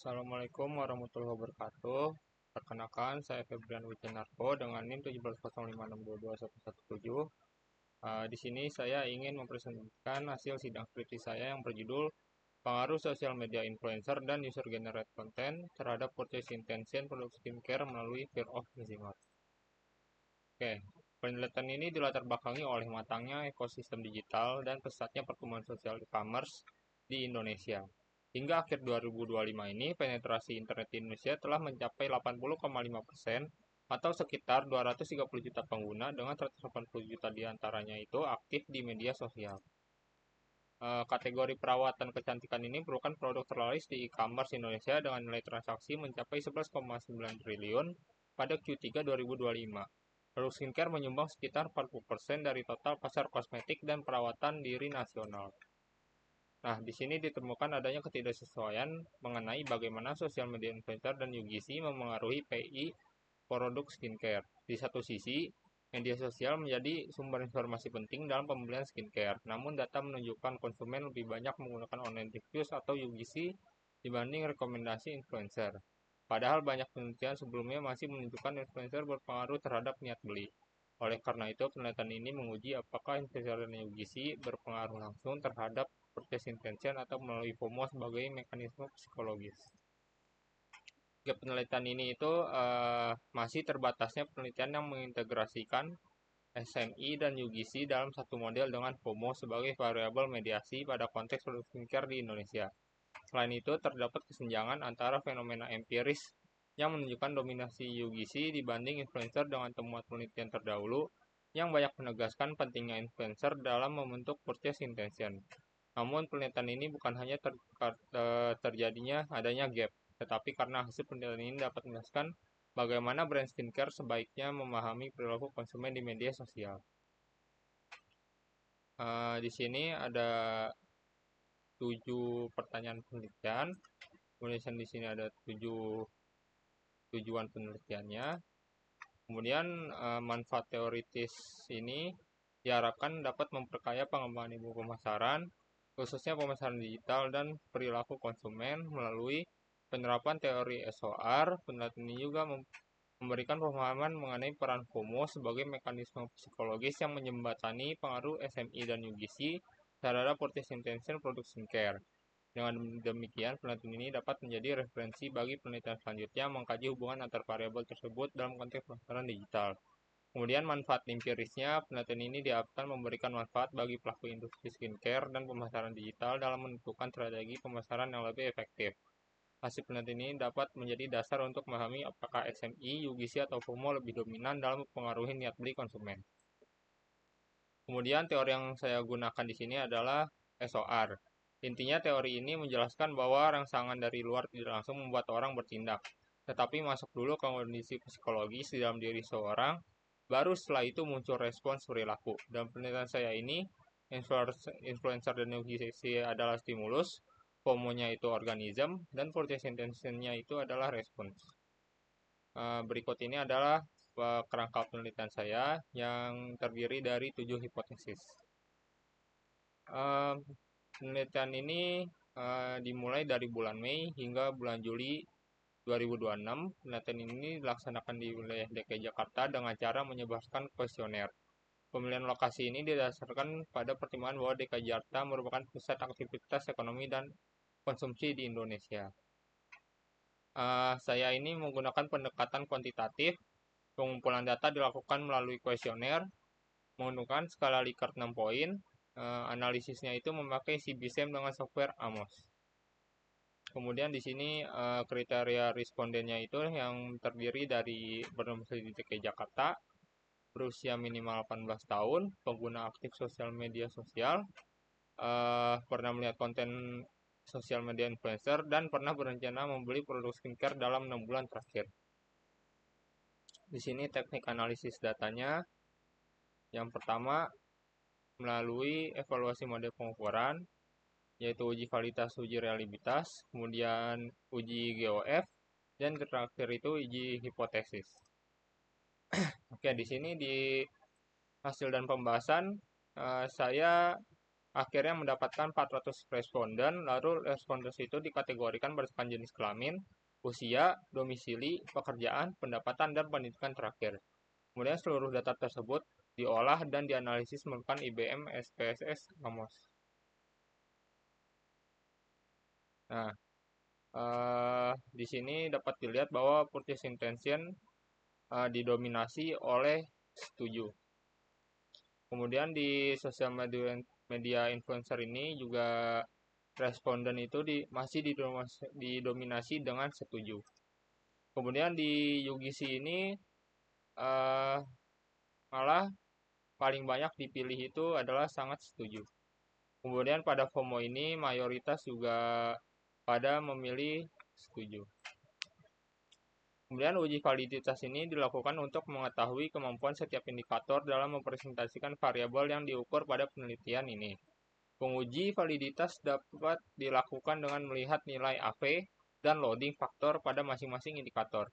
Assalamualaikum warahmatullahi wabarakatuh. Perkenalkan, saya Febrian Wijanarko dengan NIM 1705622117. Di sini saya ingin mempresentasikan hasil sidang skripsi saya yang berjudul Pengaruh Sosial Media Influencer dan User Generated Content terhadap Purchase Intention Produk Skincare melalui Fear of Missing Out. Oke, penelitian ini dilatar belakangi oleh matangnya ekosistem digital dan pesatnya perkembangan sosial e-commerce di Indonesia. Hingga akhir 2025 ini, penetrasi internet di Indonesia telah mencapai 80,5% atau sekitar 230 juta pengguna dengan 180 juta diantaranya itu aktif di media sosial. Kategori perawatan kecantikan ini merupakan produk terlaris di e-commerce Indonesia dengan nilai transaksi mencapai 11,9 triliun pada Q3 2025. Produk skincare menyumbang sekitar 40% dari total pasar kosmetik dan perawatan diri nasional. Nah, di sini ditemukan adanya ketidaksesuaian mengenai bagaimana sosial media influencer dan UGC memengaruhi PI produk skincare. Di satu sisi, media sosial menjadi sumber informasi penting dalam pembelian skincare. Namun data menunjukkan konsumen lebih banyak menggunakan online reviews atau UGC dibanding rekomendasi influencer. Padahal banyak penelitian sebelumnya masih menunjukkan influencer berpengaruh terhadap niat beli. Oleh karena itu, penelitian ini menguji apakah influencer dan UGC berpengaruh langsung terhadap purchase intention atau melalui FOMO sebagai mekanisme psikologis. Penelitian ini itu masih terbatasnya penelitian yang mengintegrasikan SMI dan UGC dalam satu model dengan FOMO sebagai variabel mediasi pada konteks produk skincare di Indonesia. Selain itu, terdapat kesenjangan antara fenomena empiris yang menunjukkan dominasi UGC dibanding influencer dengan temuan penelitian terdahulu yang banyak menegaskan pentingnya influencer dalam membentuk purchase intention. Namun penelitian ini bukan hanya terjadinya adanya gap, tetapi karena hasil penelitian ini dapat menjelaskan bagaimana brand skincare sebaiknya memahami perilaku konsumen di media sosial. Di sini ada 7 pertanyaan penelitian. Kemudian di sini ada 7 tujuan penelitiannya. Kemudian manfaat teoritis ini diharapkan dapat memperkaya pengembangan ilmu pemasaran, khususnya pemasaran digital dan perilaku konsumen melalui penerapan teori SOR. Penelitian ini juga memberikan pemahaman mengenai peran FOMO sebagai mekanisme psikologis yang menjembatani pengaruh SMI dan UGC terhadap purchase intention produk skincare. Dengan demikian, penelitian ini dapat menjadi referensi bagi penelitian selanjutnya mengkaji hubungan antar variabel tersebut dalam konteks pemasaran digital. Kemudian manfaat empirisnya, penelitian ini diharapkan memberikan manfaat bagi pelaku industri skincare dan pemasaran digital dalam menentukan strategi pemasaran yang lebih efektif. Hasil penelitian ini dapat menjadi dasar untuk memahami apakah SMI, UGC, atau FOMO lebih dominan dalam mempengaruhi niat beli konsumen. Kemudian teori yang saya gunakan di sini adalah SOR. Intinya teori ini menjelaskan bahwa rangsangan dari luar tidak langsung membuat orang bertindak, tetapi masuk dulu ke kondisi psikologis di dalam diri seorang, baru setelah itu muncul respons perilaku. Dalam penelitian saya ini, influencer dan UGC adalah stimulus, FOMO-nya itu organism, dan purchase intention-nya itu adalah respons. Berikut ini adalah kerangka penelitian saya yang terdiri dari 7 hipotesis. Penelitian ini dimulai dari bulan Mei hingga bulan Juli 2026. Penelitian ini dilaksanakan di wilayah DKI Jakarta dengan cara menyebarkan kuesioner. Pemilihan lokasi ini didasarkan pada pertimbangan bahwa DKI Jakarta merupakan pusat aktivitas ekonomi dan konsumsi di Indonesia. Saya ini menggunakan pendekatan kuantitatif. Pengumpulan data dilakukan melalui kuesioner, menggunakan skala Likert 6 poin. Analisisnya itu memakai CBSAM dengan software AMOS. Kemudian di sini kriteria respondennya itu yang terdiri dari berdomisili di DKI Jakarta, berusia minimal 18 tahun, pengguna aktif sosial media sosial, pernah melihat konten sosial media influencer, dan pernah berencana membeli produk skincare dalam 6 bulan terakhir. Di sini teknik analisis datanya. Yang pertama, melalui evaluasi model pengukuran, yaitu uji validitas, uji reliabilitas, kemudian uji GOF, dan terakhir itu uji hipotesis. Oke, di sini di hasil dan pembahasan saya akhirnya mendapatkan 400 responden, lalu responden itu dikategorikan berdasarkan jenis kelamin, usia, domisili, pekerjaan, pendapatan, dan pendidikan terakhir. Kemudian seluruh data tersebut diolah dan dianalisis menggunakan IBM SPSS Amos. Nah, di sini dapat dilihat bahwa purchase intention didominasi oleh setuju. Kemudian di sosial media influencer ini juga responden itu masih didominasi dengan setuju. Kemudian di UGC ini uh, malah paling banyak dipilih itu adalah sangat setuju. Kemudian pada FOMO ini mayoritas juga pada memilih setuju. Kemudian uji validitas ini dilakukan untuk mengetahui kemampuan setiap indikator dalam mempresentasikan variabel yang diukur pada penelitian ini. Penguji validitas dapat dilakukan dengan melihat nilai AV dan loading faktor pada masing-masing indikator.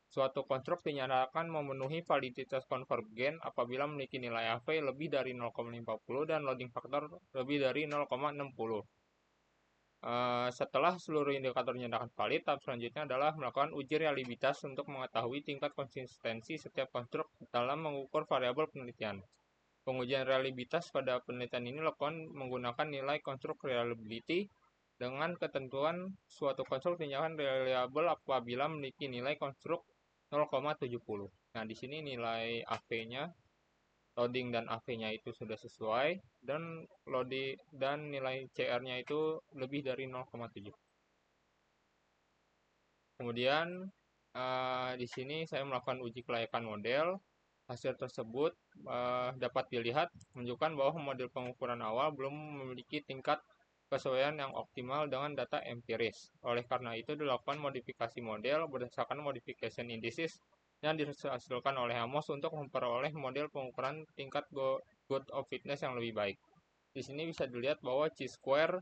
Suatu konstruk dinyatakan memenuhi validitas konvergen apabila memiliki nilai AV lebih dari 0,50 dan loading faktor lebih dari 0,60. Setelah seluruh indikator dinyatakan valid, tahap selanjutnya adalah melakukan uji reliabilitas untuk mengetahui tingkat konsistensi setiap konstruk dalam mengukur variabel penelitian. Pengujian reliabilitas pada penelitian ini dilakukan menggunakan nilai konstruk reliability dengan ketentuan suatu konstruk dinyatakan reliable apabila memiliki nilai konstruk 0,70. Nah, di sini nilai AV-nya, loading dan AV-nya itu sudah sesuai dan loading dan nilai CR-nya itu lebih dari 0,7. Kemudian di sini saya melakukan uji kelayakan model. Hasil tersebut dapat dilihat menunjukkan bahwa model pengukuran awal belum memiliki tingkat kesesuaian yang optimal dengan data empiris. Oleh karena itu dilakukan modifikasi model berdasarkan modification indices yang dihasilkan oleh Amos untuk memperoleh model pengukuran tingkat good of fitness yang lebih baik. Di sini bisa dilihat bahwa chi-square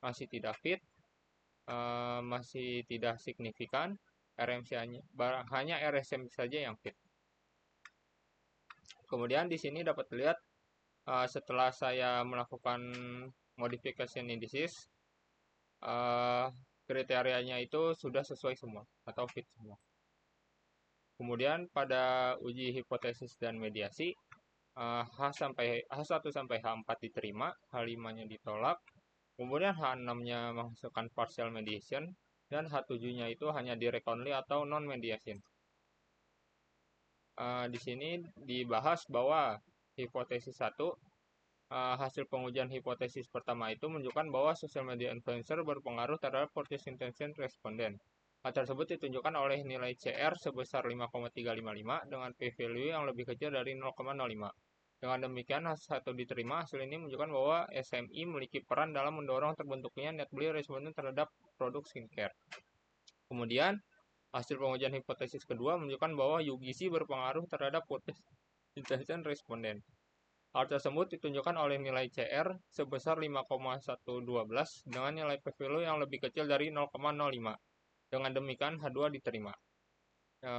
masih tidak fit, masih tidak signifikan, hanya RSM saja yang fit. Kemudian di sini dapat dilihat setelah saya melakukan modification indices, kriterianya itu sudah sesuai semua atau fit semua. Kemudian pada uji hipotesis dan mediasi, H1 sampai H4 diterima, H5-nya ditolak, kemudian H6-nya menghasilkan partial mediation, dan H7-nya itu hanya direct only atau non-mediation. Di sini dibahas bahwa hipotesis 1, hasil pengujian hipotesis pertama itu menunjukkan bahwa social media influencer berpengaruh terhadap purchase intention responden. Hal tersebut ditunjukkan oleh nilai CR sebesar 5,355 dengan p-value yang lebih kecil dari 0,05. Dengan demikian, hasil diterima, hasil ini menunjukkan bahwa SMI memiliki peran dalam mendorong terbentuknya net beli responden terhadap produk skincare. Kemudian, hasil pengujian hipotesis kedua menunjukkan bahwa UGC berpengaruh terhadap purchase intention responden. Hal tersebut ditunjukkan oleh nilai CR sebesar 5,112 dengan nilai p-value yang lebih kecil dari 0,05. Dengan demikian, H2 diterima.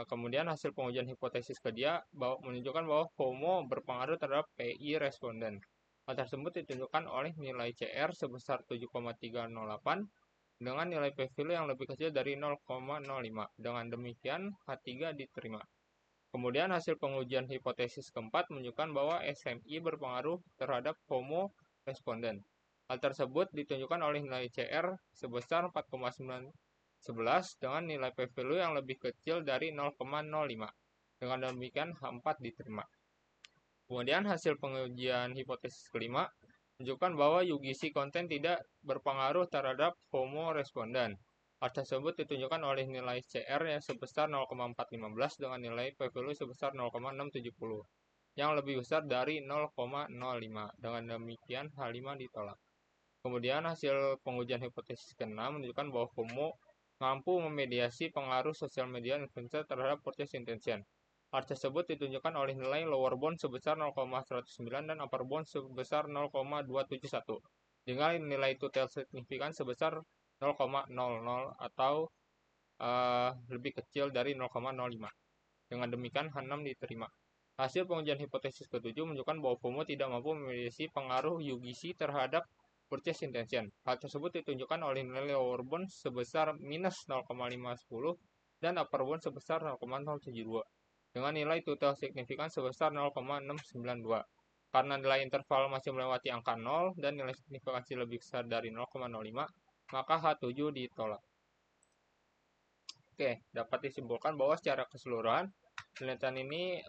Kemudian hasil pengujian hipotesis kedua menunjukkan bahwa FOMO berpengaruh terhadap PI responden. Hal tersebut ditunjukkan oleh nilai CR sebesar 7,308 dengan nilai p-value yang lebih kecil dari 0,05. Dengan demikian, H3 diterima. Kemudian hasil pengujian hipotesis keempat menunjukkan bahwa SMI berpengaruh terhadap FOMO responden. Hal tersebut ditunjukkan oleh nilai CR sebesar 4,911 dengan nilai p-value yang lebih kecil dari 0,05. Dengan demikian H4 diterima. Kemudian hasil pengujian hipotesis kelima menunjukkan bahwa UGC konten tidak berpengaruh terhadap FOMO responden. Hal tersebut ditunjukkan oleh nilai CR yang sebesar 0,415 dengan nilai p-value sebesar 0,670 yang lebih besar dari 0,05. Dengan demikian H5 ditolak. Kemudian hasil pengujian hipotesis ke-6 menunjukkan bahwa FOMO mampu memediasi pengaruh sosial media influencer terhadap purchase intention. Hal tersebut ditunjukkan oleh nilai lower bound sebesar 0,109 dan upper bound sebesar 0,271 dengan nilai total signifikan sebesar 0,00 atau lebih kecil dari 0,05. Dengan demikian H6 diterima. Hasil pengujian hipotesis ke-7 menunjukkan bahwa FOMO tidak mampu memediasi pengaruh UGC terhadap purchase intention. Hal tersebut ditunjukkan oleh nilai lower bound sebesar minus 0,510 dan upper bound sebesar 0,072 dengan nilai total signifikan sebesar 0,692. Karena nilai interval masih melewati angka 0 dan nilai signifikansi lebih besar dari 0,05, maka H7 ditolak. Oke, dapat disimpulkan bahwa secara keseluruhan penelitian ini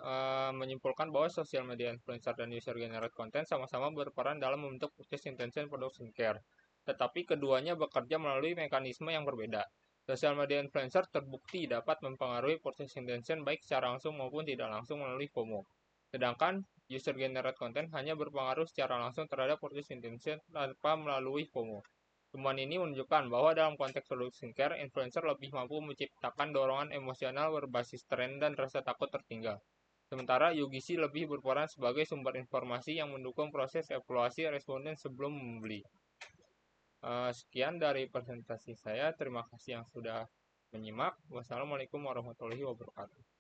menyimpulkan bahwa social media influencer dan user generated content sama-sama berperan dalam membentuk purchase intention produk skincare. Tetapi keduanya bekerja melalui mekanisme yang berbeda. Social media influencer terbukti dapat mempengaruhi purchase intention baik secara langsung maupun tidak langsung melalui FOMO. Sedangkan user generated content hanya berpengaruh secara langsung terhadap purchase intention tanpa melalui FOMO. Temuan ini menunjukkan bahwa dalam konteks produk skincare, influencer lebih mampu menciptakan dorongan emosional berbasis tren dan rasa takut tertinggal. Sementara UGC lebih berperan sebagai sumber informasi yang mendukung proses evaluasi responden sebelum membeli. Sekian dari presentasi saya. Terima kasih yang sudah menyimak. Wassalamualaikum warahmatullahi wabarakatuh.